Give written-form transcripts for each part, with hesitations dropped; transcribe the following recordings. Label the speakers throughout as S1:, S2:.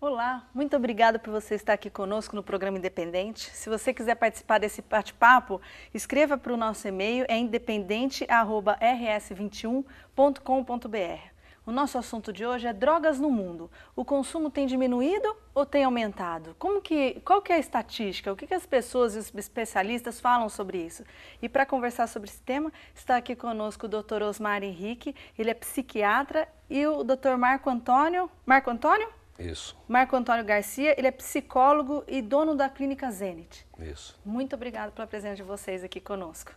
S1: Olá, muito obrigada por você estar aqui conosco no programa Independente. Se você quiser participar desse bate-papo, escreva para o nosso e-mail, é independente@rs21.com.br. O nosso assunto de hoje é drogas no mundo. O consumo tem diminuído ou tem aumentado? Qual que é a estatística? O que as pessoas e os especialistas falam sobre isso? E para conversar sobre esse tema, está aqui conosco o Dr. Osmar Henrique, ele é psiquiatra, e o Dr. Marco Antônio... Marco Antônio?
S2: Isso.
S1: Marco Antônio Garcia, ele é psicólogo e dono da Clínica Zenit.
S2: Isso.
S1: Muito obrigada pela presença de vocês aqui conosco.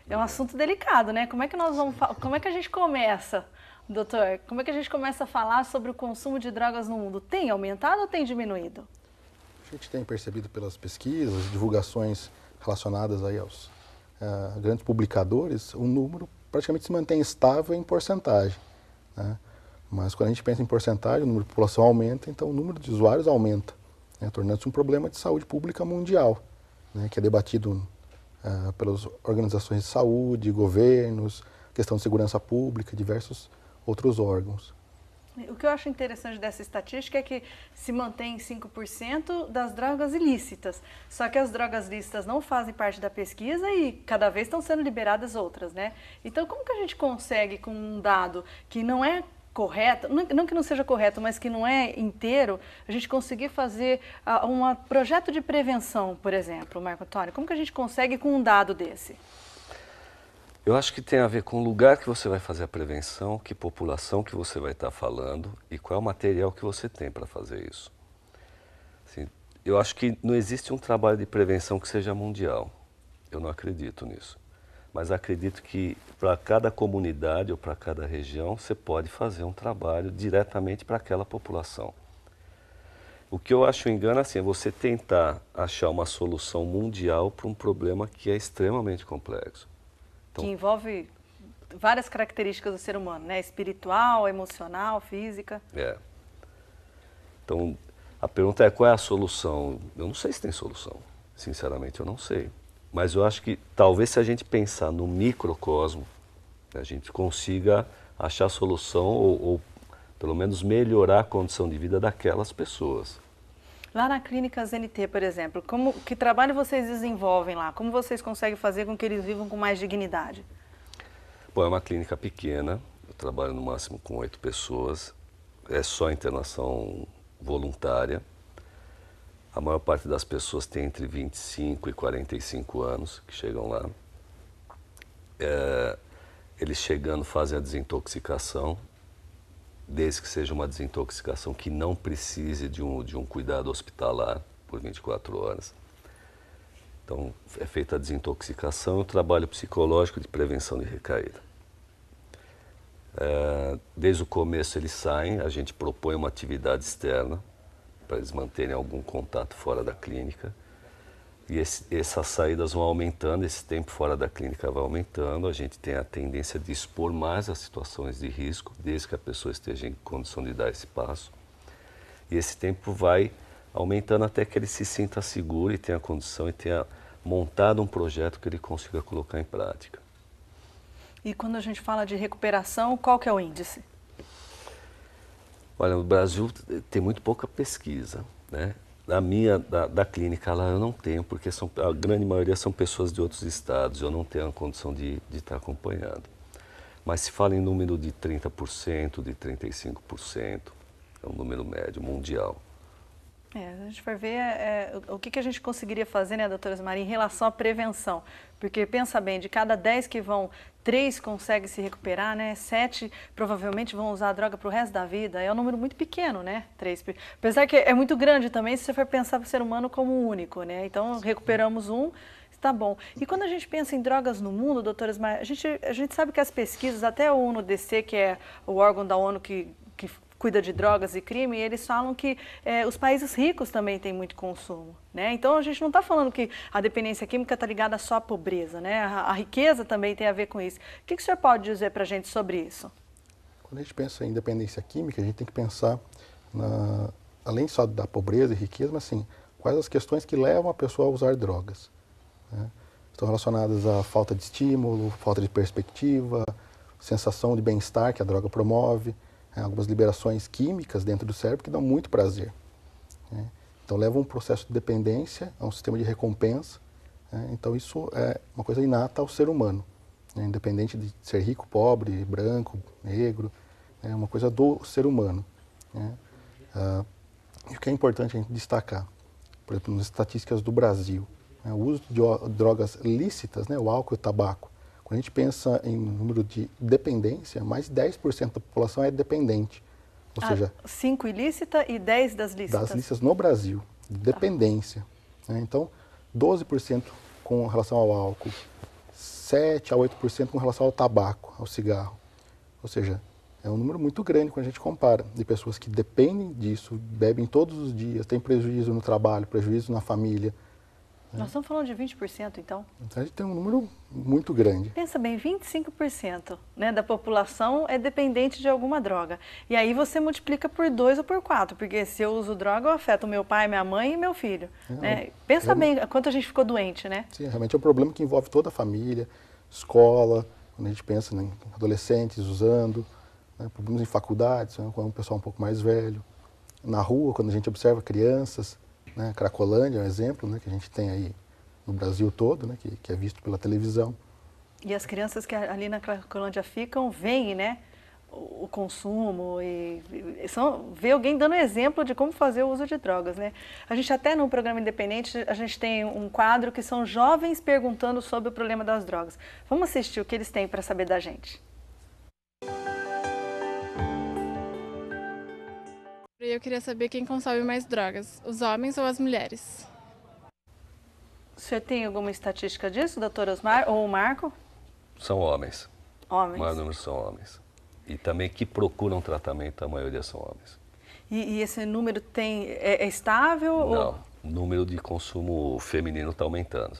S1: É um assunto delicado, né? Como é que a gente começa, doutor? Como é que a gente começa a falar sobre o consumo de drogas no mundo? Tem aumentado ou tem diminuído?
S3: A gente tem percebido pelas pesquisas, divulgações relacionadas aí aos grandes publicadores, o número praticamente se mantém estável em porcentagem, né? Mas quando a gente pensa em porcentagem, o número de população aumenta, então o número de usuários aumenta, né, tornando-se um problema de saúde pública mundial, né, que é debatido pelas organizações de saúde, governos, questão de segurança pública, diversos outros órgãos.
S1: O que eu acho interessante dessa estatística é que se mantém 5% das drogas ilícitas. Só que as drogas lícitas não fazem parte da pesquisa e cada vez estão sendo liberadas outras, né? Então, como que a gente consegue, com um dado que não é correto, não que não seja correto, mas que não é inteiro, a gente conseguir fazer um projeto de prevenção, por exemplo, Marco Antônio? Como que a gente consegue com um dado desse?
S2: Eu acho que tem a ver com o lugar que você vai fazer a prevenção, que população que você vai estar falando e qual é o material que você tem para fazer isso. Assim, eu acho que não existe um trabalho de prevenção que seja mundial. Eu não acredito nisso. Mas acredito que para cada comunidade ou para cada região você pode fazer um trabalho diretamente para aquela população. O que eu acho engano assim, é você tentar achar uma solução mundial para um problema que é extremamente complexo.
S1: Então, que envolve várias características do ser humano, né? Espiritual, emocional, física.
S2: Então, a pergunta é qual é a solução? Eu não sei se tem solução. Sinceramente, eu não sei. Mas eu acho que talvez se a gente pensar no microcosmo, a gente consiga achar solução ou pelo menos melhorar a condição de vida daquelas pessoas.
S1: Lá na Clínica ZNT, por exemplo, que trabalho vocês desenvolvem lá? Como vocês conseguem fazer com que eles vivam com mais dignidade?
S2: Bom, é uma clínica pequena, eu trabalho no máximo com 8 pessoas, é só internação voluntária. A maior parte das pessoas tem entre 25 e 45 anos que chegam lá. Eles chegando fazem a desintoxicação, desde que seja uma desintoxicação que não precise de um cuidado hospitalar por 24 horas. Então, é feita a desintoxicação e o trabalho psicológico de prevenção de recaída. Desde o começo eles saem, a gente propõe uma atividade externa, para eles manterem algum contato fora da clínica. E essas saídas vão aumentando, esse tempo fora da clínica vai aumentando, a gente tem a tendência de expor mais as situações de risco, desde que a pessoa esteja em condição de dar esse passo. E esse tempo vai aumentando até que ele se sinta seguro e tenha condição e tenha montado um projeto que ele consiga colocar em prática.
S1: E quando a gente fala de recuperação, qual que é o índice?
S2: Olha, no Brasil tem muito pouca pesquisa, né? Da clínica lá eu não tenho, porque a grande maioria são pessoas de outros estados, eu não tenho a condição de estar acompanhando. Mas se fala em número de 30%, de 35%, é um número médio mundial.
S1: A gente vai ver o que a gente conseguiria fazer, né, doutora Osmar, em relação à prevenção. Porque, pensa bem, de cada 10 que vão, 3 conseguem se recuperar, né? 7 provavelmente vão usar a droga para o resto da vida. É um número muito pequeno, né? 3. Apesar que é muito grande também, se você for pensar para o ser humano como único, né? Então, recuperamos um, está bom. E quando a gente pensa em drogas no mundo, doutora Osmar, a gente sabe que as pesquisas, até o ONU-DC, que é o órgão da ONU que cuida de drogas e crime, eles falam que os países ricos também têm muito consumo, né? Então a gente não está falando que a dependência química está ligada só à pobreza, né? A riqueza também tem a ver com isso. O que o senhor pode dizer para a gente sobre isso?
S3: Quando a gente pensa em dependência química, a gente tem que pensar, além só da pobreza e riqueza, mas assim, quais as questões que levam a pessoa a usar drogas, né? Estão relacionadas à falta de estímulo, falta de perspectiva, sensação de bem-estar que a droga promove, algumas liberações químicas dentro do cérebro que dão muito prazer, né? Então leva a um processo de dependência, a um sistema de recompensa, né? Então isso é uma coisa inata ao ser humano, né? Independente de ser rico, pobre, branco, negro, é uma coisa do ser humano, né? E o que é importante a gente destacar, por exemplo, nas estatísticas do Brasil, né? O uso de drogas lícitas, né? O álcool e o tabaco. Quando a gente pensa em número de dependência, mais de 10% da população é dependente. Ou seja,
S1: 5 ilícita e 10 das lícitas.
S3: Das lícitas no Brasil, de dependência, né? Então, 12% com relação ao álcool, 7 a 8% com relação ao tabaco, ao cigarro. Ou seja, é um número muito grande quando a gente compara, de pessoas que dependem disso, bebem todos os dias, têm prejuízo no trabalho, prejuízo na família.
S1: Nós estamos falando de 20%, então?
S3: Então, a gente tem um número muito grande.
S1: Pensa bem, 25%, né, da população é dependente de alguma droga. E aí você multiplica por 2 ou por 4, porque se eu uso droga, eu afeto meu pai, minha mãe e meu filho. Né? Pensa bem quanto a gente ficou doente, né?
S3: Sim, realmente é um problema que envolve toda a família, escola, quando a gente pensa em adolescentes usando, né, problemas em faculdades, né, com o pessoal um pouco mais velho. Na rua, quando a gente observa crianças, né, Cracolândia é um exemplo, né, que a gente tem aí no Brasil todo, né, que é visto pela televisão.
S1: E as crianças que ali na Cracolândia ficam, veem, né, o consumo e vê alguém dando exemplo de como fazer o uso de drogas, né? A gente até no programa Independente, a gente tem um quadro que são jovens perguntando sobre o problema das drogas. Vamos assistir o que eles têm para saber da gente.
S4: Eu queria saber quem consome mais drogas, os homens ou as mulheres?
S1: O senhor tem alguma estatística disso, doutor Osmar ou o Marco?
S2: São homens.
S1: Homens.
S2: O maior número são homens. E também que procuram tratamento, a maioria são homens.
S1: E esse número é estável?
S2: Não,
S1: ou...
S2: o número de consumo feminino está aumentando.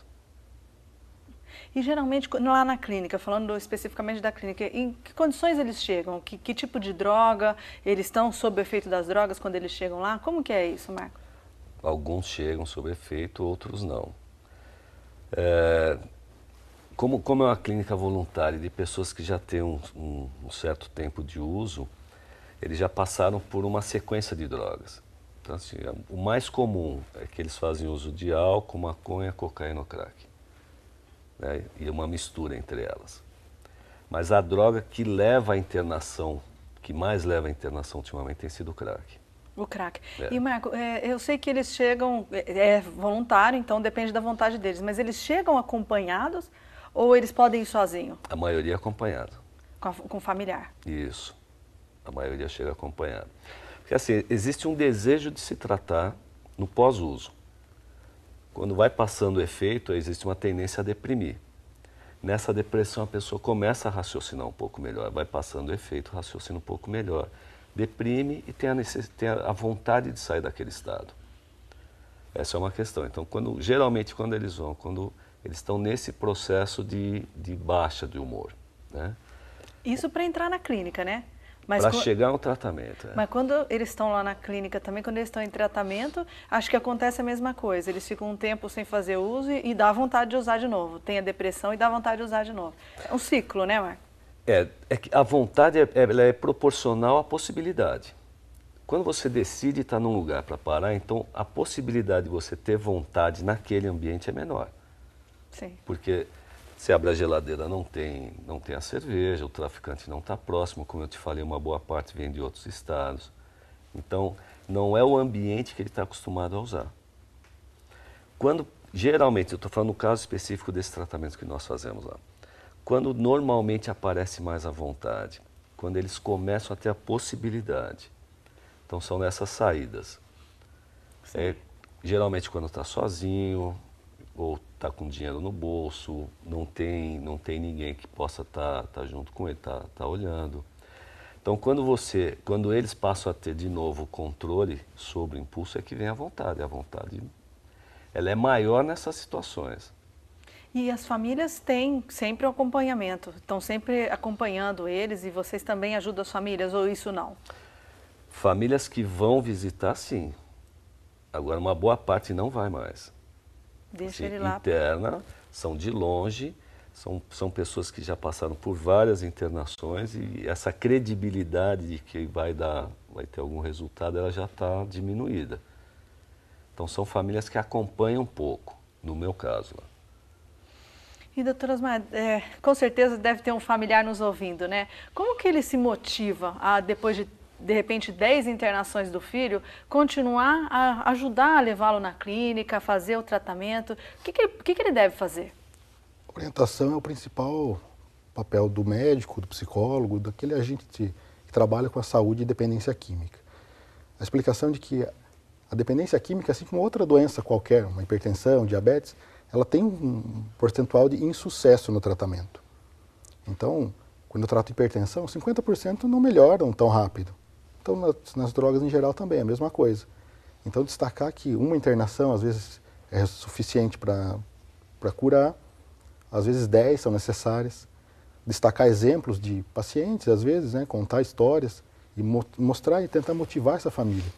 S1: E geralmente lá na clínica, falando especificamente da clínica, em que condições eles chegam? Que tipo de droga? Eles estão sob o efeito das drogas quando eles chegam lá? Como que é isso, Marco?
S2: Alguns chegam sob efeito, outros não. Como é uma clínica voluntária de pessoas que já têm um certo tempo de uso, eles já passaram por uma sequência de drogas. Então, assim, o mais comum é que eles fazem uso de álcool, maconha, cocaína ou crack. Né? E uma mistura entre elas. Mas a droga que leva à internação, que mais leva à internação ultimamente, tem sido o crack.
S1: O crack. E, Marco, eu sei que eles chegam, é voluntário, então depende da vontade deles, mas eles chegam acompanhados ou eles podem ir sozinhos?
S2: A maioria acompanhado.
S1: Com familiar?
S2: Isso. A maioria chega acompanhado. Porque assim, existe um desejo de se tratar no pós-uso. Quando vai passando o efeito, existe uma tendência a deprimir. Nessa depressão, a pessoa começa a raciocinar um pouco melhor, vai passando o efeito, raciocina um pouco melhor, deprime e tem a vontade de sair daquele estado. Essa é uma questão. Então, geralmente, quando eles estão nesse processo de baixa de humor, né?
S1: Isso para entrar na clínica, né?
S2: Para chegar ao tratamento.
S1: Mas quando eles estão lá na clínica também, quando eles estão em tratamento, acho que acontece a mesma coisa. Eles ficam um tempo sem fazer uso e dá vontade de usar de novo. Tem a depressão e dá vontade de usar de novo. É um ciclo, né, Marco?
S2: É que a vontade ela é proporcional à possibilidade. Quando você decide estar num lugar para parar, então a possibilidade de você ter vontade naquele ambiente é menor.
S1: Sim.
S2: Porque se abre a geladeira, não tem a cerveja, o traficante não está próximo, como eu te falei, uma boa parte vem de outros estados. Então, não é o ambiente que ele está acostumado a usar. Geralmente, eu estou falando no caso específico desse tratamento que nós fazemos lá, quando normalmente aparece mais a vontade, quando eles começam a ter a possibilidade. Então, são nessas saídas. Geralmente, quando está sozinho, ou está com dinheiro no bolso, não tem ninguém que possa estar junto com ele, tá olhando. Então, quando eles passam a ter de novo o controle sobre o impulso, é que vem a vontade. A vontade, ela é maior nessas situações.
S1: E as famílias têm sempre um acompanhamento, estão sempre acompanhando eles e vocês também ajudam as famílias, ou isso não?
S2: Famílias que vão visitar, sim. Agora, uma boa parte não vai mais.
S1: Deixa ele lá.
S2: Interna, são de longe, são pessoas que já passaram por várias internações e essa credibilidade de que vai ter algum resultado, ela já está diminuída. Então são famílias que acompanham um pouco, no meu caso.
S1: E doutora Osmar, com certeza deve ter um familiar nos ouvindo, né? Como que ele se motiva a, depois de repente, 10 internações do filho, continuar a ajudar a levá-lo na clínica, a fazer o tratamento? O que ele deve fazer?
S3: Orientação é o principal papel do médico, do psicólogo, daquele agente que trabalha com a saúde e dependência química. A explicação de que a dependência química, assim como outra doença qualquer, uma hipertensão, diabetes, ela tem um percentual de insucesso no tratamento. Então, quando eu trato hipertensão, 50% não melhoram tão rápido. Então, nas drogas em geral também é a mesma coisa. Então, destacar que uma internação, às vezes, é suficiente para curar, às vezes 10 são necessárias. Destacar exemplos de pacientes, às vezes, né, contar histórias e mostrar e tentar motivar essa família.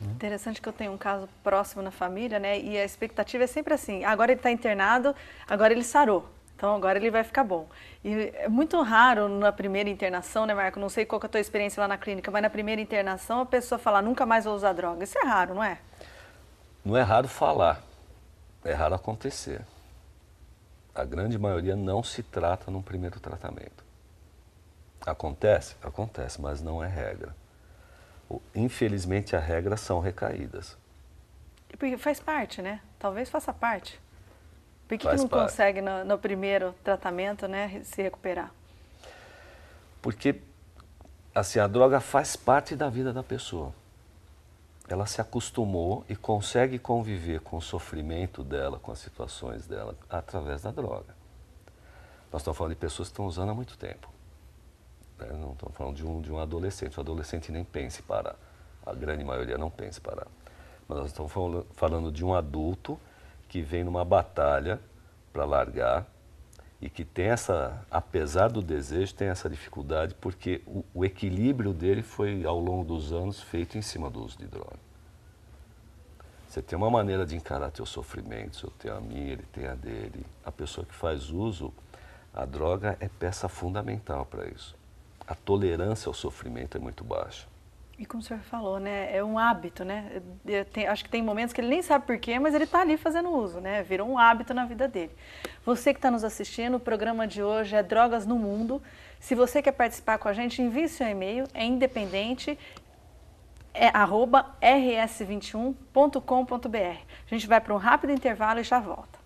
S1: Interessante que eu tenho um caso próximo na família, né? E a expectativa é sempre assim, agora ele está internado, agora ele sarou, então agora ele vai ficar bom. E é muito raro na primeira internação, né, Marco? Não sei qual que é a tua experiência lá na clínica, mas na primeira internação a pessoa fala, nunca mais vou usar droga. Isso é raro, não é?
S2: Não é raro falar, é raro acontecer. A grande maioria não se trata num primeiro tratamento. Acontece? Acontece, mas não é regra. Infelizmente, as regras são recaídas.
S1: Porque faz parte, né? Talvez faça parte. Por que
S2: Faz
S1: não
S2: parte.
S1: consegue no primeiro tratamento, né, se recuperar?
S2: Porque assim, a droga faz parte da vida da pessoa. Ela se acostumou e consegue conviver com o sofrimento dela, com as situações dela, através da droga. Nós estamos falando de pessoas que estão usando há muito tempo. Não estamos falando de um adolescente. O adolescente nem pensa em parar. A grande maioria não pensa em parar. Mas nós estamos falando de um adulto que vem numa batalha para largar e que tem essa, apesar do desejo, tem essa dificuldade porque o equilíbrio dele foi, ao longo dos anos, feito em cima do uso de droga. Você tem uma maneira de encarar teu sofrimento, eu tenho a minha, ele tem a dele. A pessoa que faz uso, a droga é peça fundamental para isso. A tolerância ao sofrimento é muito baixa.
S1: E como o senhor falou, né, é um hábito, né? Acho que tem momentos que ele nem sabe porquê, mas ele está ali fazendo uso, né? Virou um hábito na vida dele. Você que está nos assistindo, o programa de hoje é Drogas no Mundo. Se você quer participar com a gente, envie seu e-mail, é independente, @rs21.com.br. A gente vai para um rápido intervalo e já volta.